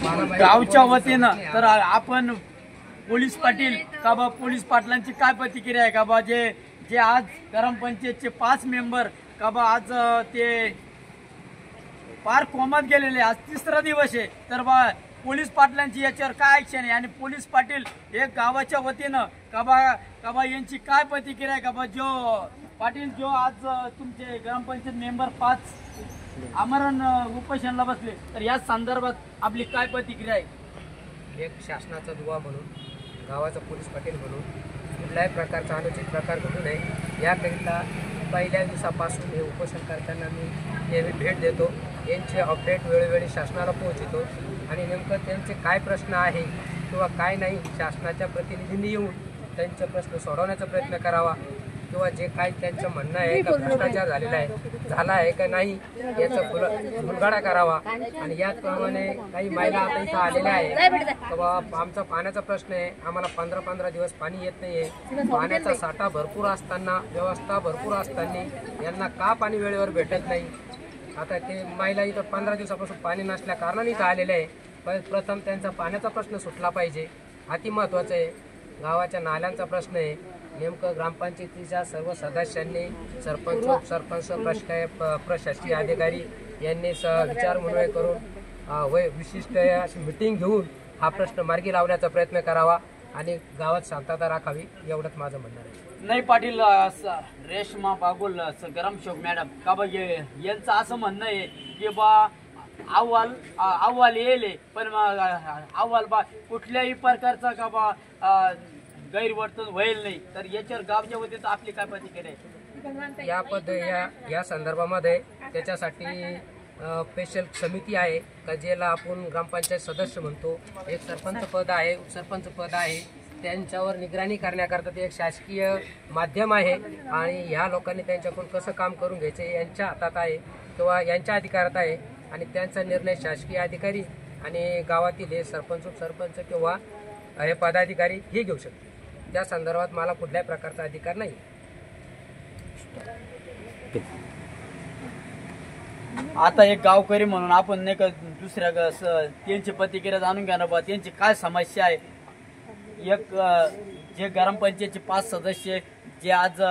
गावच्या वतीनं तर आपण पोलीस पाटील का बा पोलीस पाटलांची काय प्रतिक्रिया आहे का बा जे आज ग्रामपंचायतचे 5 मेंबर का बा आज ते पार कोमात गेलेले, आज 3रा दिवस आहे, तर बा पोलीस पाटलांची याच्यावर काय ऍक्शन आहे आणि पोलीस पाटील हे गावाच्या वतीनं का बा यांची काय प्रतिक्रिया आहे का बा पाटील जो आज तुमचे ग्रामपंचायत मेंबर 5 आमरण उपोषणाला बसले, तर या संदर्भात आपली काय प्रतिक्रिया आहे? एक शासनाचा दुवा म्हणून, गावाचा पोलीस पाटील म्हणून कुठल्याही प्रकारचा अनुचित प्रकार घडू नये याकरिता पहिल्या दिवसापासून हे उपोषण करताना मी नेहमी भेट देतो, यांचे अपडेट वेळोवेळी शासनाला पोहोचवतो आणि नेमकं त्यांचे काय प्रश्न आहे किंवा काय नाही शासनाच्या प्रतिनिधींनी येऊन त्यांचे प्रश्न सोडवण्याचा प्रयत्न करावा किंवा जे काही त्यांचं म्हणणं आहे का भ्रष्टाचार झाला आहे का नाही याचा उलगडा करावा। आणि याचप्रमाणे काही महिला आता इथं आलेल्या आहे किंवा आमचा पाण्याचा प्रश्न आहे, आम्हाला 15-15 दिवस पाणी येत नाही आहे, पाण्याचा साठा भरपूर असताना, व्यवस्था भरपूर असताना यांना का पाणी वेळेवर भेटत नाही। आता ते महिला इथं 15 दिवसापासून पाणी नसल्या कारणाने इथं आलेले आहे, पण प्रथम त्यांचा पाण्याचा प्रश्न सुटला पाहिजे, अति महत्त्वाचं आहे। गावाच्या नाल्यांचा प्रश्न आहे, नेमकं ग्रामपंचायतीच्या सर्व सदस्यांनी सरपंच प्रशासकीय अधिकारी यांनी विचारविनिमय करून विशिष्ट अशी मिटिंग घेऊन हा प्रश्न मार्गी लावण्याचा प्रयत्न करावा आणि गावात शांतता राखावी, एवढंच माझं म्हणणं आहे। नाही पाटील, रेश्मा बागुल ग्रामसेवक मॅडम का बा यांचं असं म्हणणं आहे की बा अहवाल येले पण अहवाल बा कुठल्याही प्रकारचा का बा गैरवर्तन होईल नाही, तर याच्यावर गावच्या वतीनं आपली काय प्रतिक्रिया आहे? या संदर्भामध्ये त्याच्यासाठी स्पेशल समिती आहे का ज्याला आपण ग्रामपंचायत सदस्य म्हणतो, एक सरपंच पद आहे, उपसरपंच पद आहे, त्यांच्यावर निगराणी करण्याकरता ते एक शासकीय माध्यम आहे आणि ह्या लोकांनी त्यांच्याकडून कसं काम करून घ्यायचे यांच्या हातात आहे किंवा यांच्या अधिकारात आहे आणि त्यांचा निर्णय शासकीय अधिकारी आणि गावातील हे सरपंच उपसरपंच किंवा हे पदाधिकारी हे घेऊ शकते। त्या संदर्भात मला कुठल्याही प्रकारचा अधिकार नाही। आता एक गावकरी म्हणून आपण नाही का दुसऱ्या त्यांची प्रतिक्रिया जाणून घ्या ना बा, त्यांची काय समस्या आहे। एक जे ग्रामपंचायतचे 5 सदस्य जे आज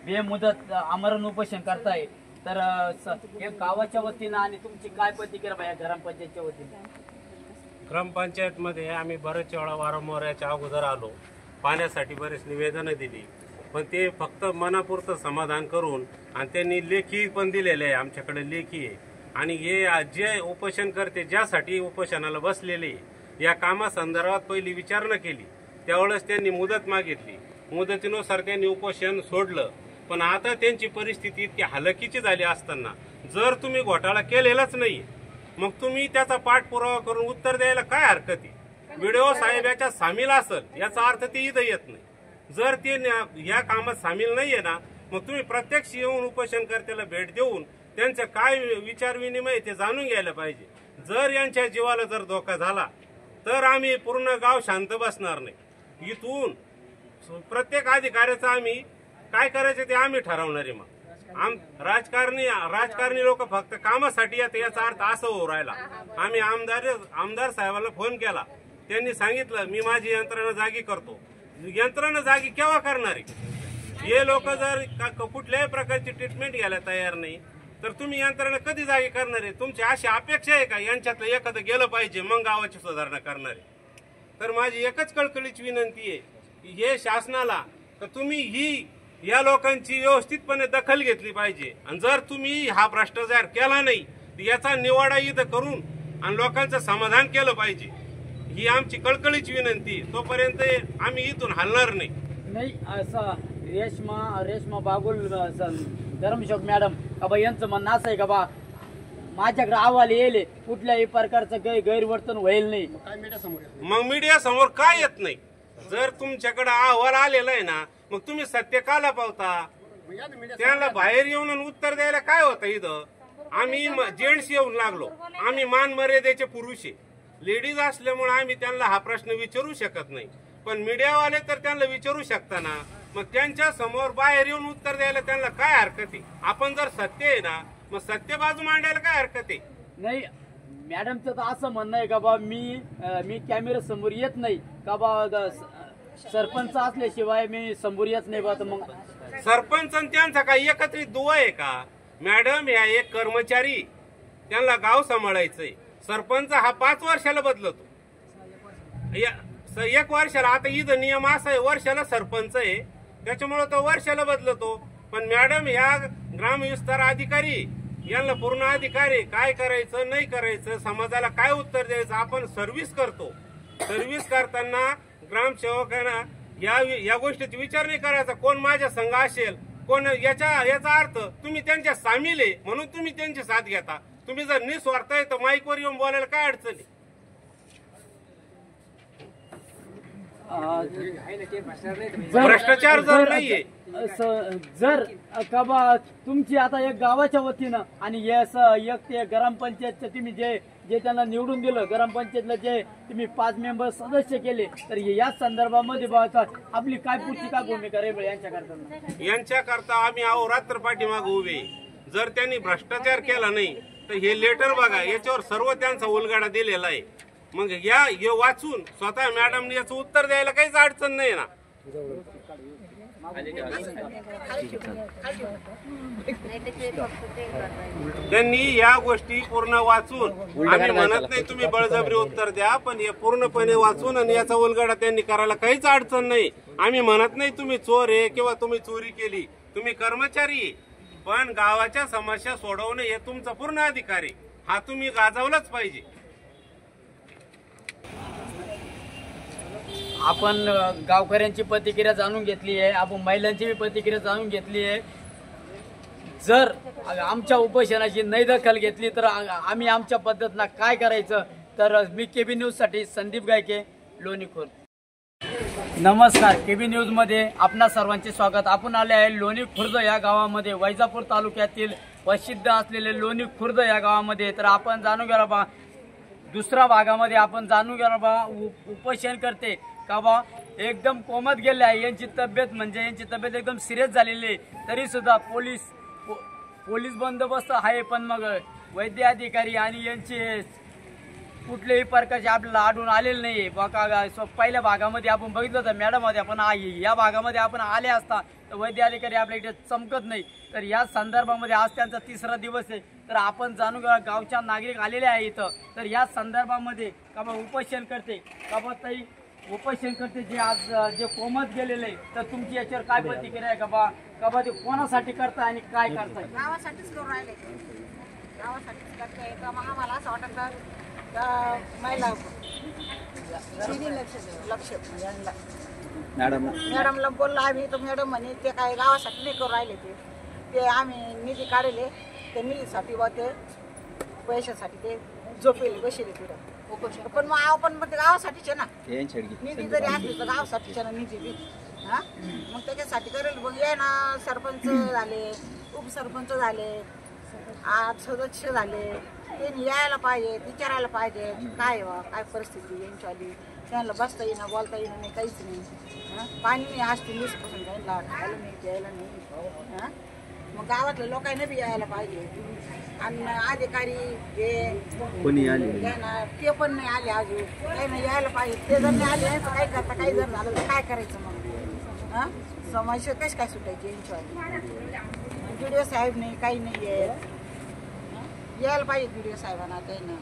बेमुदत आमरण उपोषण करताय, तर एक गावाच्या वतीनं आणि तुमची काय प्रतिक्रिया ग्रामपंचायतच्या वतीनं? ग्रामपंचायतमध्ये आम्ही बरेच वेळा वारंवार याच्या अगोदर आलो, पाण्यासाठी बरेच निवेदनं दिली, पण ते फक्त मनापुरतं समाधान करून आणि त्यांनी लेखी पण दिलेले आहे, आमच्याकडे लेखी आहे आणि हे जे उपोषण करते ज्यासाठी उपोषणाला बसलेले या कामासंदर्भात पहिली विचारणा केली, त्यावेळेस त्यांनी मुदत मागितली, मुदतीनुसार त्यांनी उपोषण सोडलं, पण आता त्यांची परिस्थिती इतकी हलकीची झाली असताना जर तुम्ही घोटाळा केलेलाच नाही मग तुम्ही त्याचा पाठपुरावा करून उत्तर द्यायला काय हरकत आहे? व्हिडिओ साहेब याच्यात सामील असेल याचा अर्थ ते इथं येत नाही, जर ते या कामात सामील नाहीये ना मग तुम्ही प्रत्यक्ष येऊन उपोषणकर्त्याला भेट देऊन त्यांचं काय विचार विनिमय ते जाणून घ्यायला पाहिजे। जर यांच्या जीवाला जर धोका झाला तर आम्ही पूर्ण गाव शांत बसणार नाही, इथून प्रत्येक अधिकाऱ्याचं आम्ही काय करायचं ते आम्ही ठरवणार आहे। मग राजकारणी लोक फक्त कामासाठी येते याचा अर्थ असं होऊ राहिला। आम्ही आमदार साहेबांना फोन केला, त्यांनी सांगितलं मी माझी यंत्रणा जागी करतो, यंत्रणा जागी केव्हा करणार आहे? हे लोक जर कुठल्याही प्रकारची ट्रीटमेंट घ्यायला तयार नाही तर तुम्ही यंत्रणा कधी जागी करणार आहे? तुमची अशी अपेक्षा आहे का यांच्यातलं एखादं गेलं पाहिजे मग गावाची सुधारणा करणार आहे? तर माझी एकच कळकळीची विनंती आहे की हे शासनाला तर तुम्ही या लोकांची व्यवस्थितपणे दखल घेतली पाहिजे आणि जर तुम्ही हा भ्रष्टाचार केला नाही तर याचा निवाडा इथं करून आणि लोकांचं समाधान केलं पाहिजे, ही आमची कळकळीची विनंती। तोपर्यंत आम्ही इथून हलणार नाही। असं रेश्मा बागुल ग्रामसेवक मॅडम का बा यांचं म्हणणं असं आहे का बा माझ्याकडे अहवाल येईल कुठल्याही प्रकारचं गैरवर्तन होईल नाही, मग मीडिया समोर काय येत नाही? जर तुमच्याकडे अहवाल आलेला आहे ना मग तुम्ही सत्य का लपवता? त्यांना बाहेर येऊन उत्तर द्यायला काय होतं? इथं आम्ही जेंट्स येऊन लागलो, आम्ही मान मर्यादेचे पुरुष आहे, लेडीज असल्यामुळे आम्ही त्यांना हा प्रश्न विचारू शकत नाही, पण मीडियावाले तर त्यांना विचारू शकता ना, मग त्यांच्या समोर बाहेर येऊन उत्तर द्यायला त्यांना काय हरकत आहे? आपण जर सत्य आहे ना मग सत्य बाजू मांडायला काय हरकत आहे? नाही मॅडमचं तर असं म्हणणं आहे का बा मी कॅमेरा समोर येत नाही का बा सरपंच असल्याशिवाय मी समोर येत नाही बा. तर मग सरपंच आणि त्यांचा काही एकत्रित दुवा आहे का? मॅडम या एक कर्मचारी, त्यांना गाव सांभाळायचंय. सरपंच हा 5 वर्षाला बदलतो, 1 वर्षाला. आता इथं नियम असा आहे, वर्षाला सरपंच आहे त्याच्यामुळे तो वर्षाला बदलतो. पण मॅडम या ग्रामविस्तार अधिकारी यांना पूर्ण अधिकार आहे, काय करायचं नाही करायचं, समाजाला काय उत्तर द्यायचं. आपण सर्व्हिस करतो, सर्व्हिस करताना ग्रामसेवकांना या गोष्टीचा विचार नाही करायचा कोण माझ्या संघ असेल कोण. याचा अर्थ तुम्ही त्यांच्या सामील आहे म्हणून तुम्ही त्यांची साथ घेता. तुम्ही जर निस्वार्थ आहे तर माईकवर येऊन बोलायला काय अडचण आहे? भ्रष्टाचार जर नाहीये, जर का बा तुमची आता एक गावाच्या वतीनं आणि एक ते ग्रामपंचायतचे तुम्ही जे त्यांना निवडून दिलं, ग्रामपंचायतला जे तुम्ही 5 मेंबर सदस्य केले, तर या संदर्भामध्ये आपली काय पुढची काय भूमिका राहील यांच्याकरता? यांच्याकरता आम्ही अहोरात्र पाठीमागे उभे. जर त्यांनी भ्रष्टाचार केला नाही तर हे लेटर बघा, याच्यावर सर्व त्यांचा उलगडा दिलेला आहे. मग हे वाचून स्वतः मॅडमने याचं उत्तर द्यायला काहीच अडचण नाही ना. त्यांनी या गोष्टी पूर्ण वाचून, आम्ही म्हणत नाही तुम्ही बळजबरी उत्तर द्या, पण हे पूर्णपणे वाचून आणि याचा उलगडा त्यांनी करायला काहीच अडचण नाही. आम्ही म्हणत नाही तुम्ही चोर आहे किंवा तुम्ही चोरी केली, तुम्ही कर्मचारी आहे. पण गावाच्या समस्या सोडवणे हे तुमचा पूर्ण अधिकार आहे, हा तुम्ही गाजवलाच पाहिजे. आपण गावकऱ्यांची प्रतिक्रिया जाणून घेतली आहे, आपण महिलांची प्रतिक्रिया जाणून घेतली आहे. जर आमच्या उपोषणाची नाही दखल घेतली तर आम्ही आमच्या पद्धतीनं काय करायचं? तर मी केबी न्यूज साठी संदीप गायके, लोणी खुर्द. नमस्कार, केबी न्यूज मध्ये आपणा सर्वांचे स्वागत. आपण आले आहे लोणी खुर्द या गावामध्ये, वैजापूर तालुक्यातील प्रसिद्ध असलेले लोणी खुर्द या गावामध्ये. तर आपण जाणून घ्या बा, दुसऱ्या भागामध्ये आपण जाणून घ्या बा, उपोषण करते का बा एकदम कोमात गेले आहे. यांची तब्येत एकदम सिरियस झालेली आहे. तरी सुद्धा पोलीस बंदोबस्त आहे, पण मग वैद्य अधिकारी आणि यांचे कुठल्याही प्रकारचे आपल्याला आढळून आलेले नाही. पहिल्या भागामध्ये आपण बघितलं होतं मॅडम होत्या, पण या भागामध्ये आपण आले असता तर वैद्य अधिकारी आपल्या इथे चमकत नाही. तर या संदर्भामध्ये आज त्यांचा 3रा दिवस आहे. तर आपण जाणून घ्या, गावच्या नागरिक आलेले आहे इथं. तर या संदर्भामध्ये का बा उपोषण करते का बा ताई उपोषण करते जे आज जे कोमत गेलेले, तर तुमची याच्यावर काय प्रतिक्रिया आहे? का बा ते कोणासाठी करताय आणि काय करताय? गावासाठीच करून राहिले, गावासाठीच करताय. तर मग आम्हाला असं वाटतं महिला लक्ष मॅडमला बोललो आम्ही, तर मॅडम म्हणे ते काय गावासाठी नाही करून राहिले, ते आम्ही निधी काढले, ते निधीसाठी व ते पैशासाठी ते झोपेले बसले तिथं. पण मग ते गावासाठीच आहे ना, निधी जरी असली तर गावासाठीच ना निधी बी. हा, मग त्याच्यासाठी करेल. मग ये ना, सरपंच झाले, उपसरपंच झाले, आज सदस्य झाले, त्यांनी यायला पाहिजे, विचारायला पाहिजे काय काय परिस्थिती यांच्यावाली. त्यांना बसता येईना, बोलता येईना नाही, काहीच नाही. पाणी नाही, आज 3 दिवसापासून जायला खायला नाही, द्यायला नाही. हां, मग गावातल्या लोकांना बी यायला पाहिजे. आणि अधिकारी हे कोणी आले ते पण नाही आले अजून, काही नाही यायला पाहिजे. ते जर नाही आले तर काय करता, काही जर झालं तर काय करायचं मग? हां, समस्या कशी काय सुटायची यांच्यावाली? व्हिडिओ साहेब नाही, काही नाही आहे. यायला पाहिजे व्हिडिओ साहेबांना, काही नाही.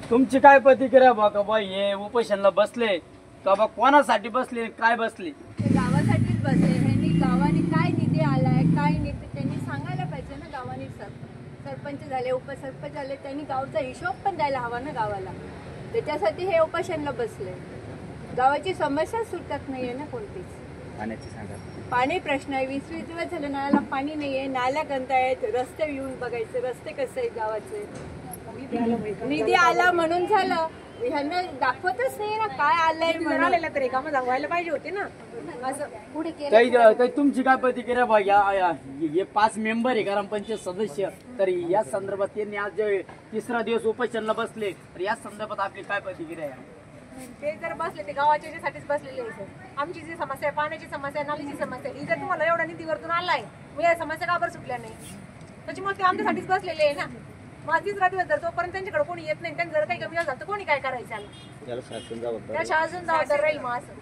तुमची काय प्रतिक्रिया बा? का बा हे उपोषणला बसले का बा कोणासाठी बसले, काय बसले? गावासाठीच बसले. ह्यांनी गावाने काय निधी आलाय, काय निधी त्यांनी सांगायला पाहिजे ना. गावाने सरपंच झाले, उपसरपंच झाले, त्यांनी गावचा हिशोब पण द्यायला हवा ना गावाला. त्याच्यासाठी हे उपोषणला बसले. गावाची समस्या सुटत नाहीये ना कोणतीच. पाणी प्रश्न आहे, 20 दिवस झाले नळाला पाणी नाहीये, नाल्या गंद आहेत, रस्ते येऊन बघायचे, रस्ते कसे आहेत गावाचे. निधी आला म्हणून झालं, ह्यांना दाखवतच नाही ना काय आलंय म्हणालेलं, तरी कामं दाखवायला पाहिजे होते ना. असं पुढे केलं. तुमची काय प्रतिक्रिया बा? हे 5 मेंबर आहे ग्रामपंचायत सदस्य, तर या संदर्भात त्यांनी आज 3रा दिवस उपोषणला बसले, तर या संदर्भात आपली काय प्रतिक्रिया आहे? ते जर बसले, ते गावाच्या याच्यासाठीच बसलेले आहे. आमची जी समस्या आहे, पाण्याची समस्या आहे, नालीची समस्या आहे, ही जर तुम्हाला एवढा निधी वरतून आलाय, मग या समस्या का बरं सुटल्या नाही? त्याच्यामुळे ते आमच्यासाठीच बसलेले आहे ना. माझीच रात्री जर तोपर्यंत त्यांच्याकडे कोणी येत नाही, त्यांनी जर काही कमी झालं तर कोणी काय करायचं त्याला शासन जबाबदार राहील मग असं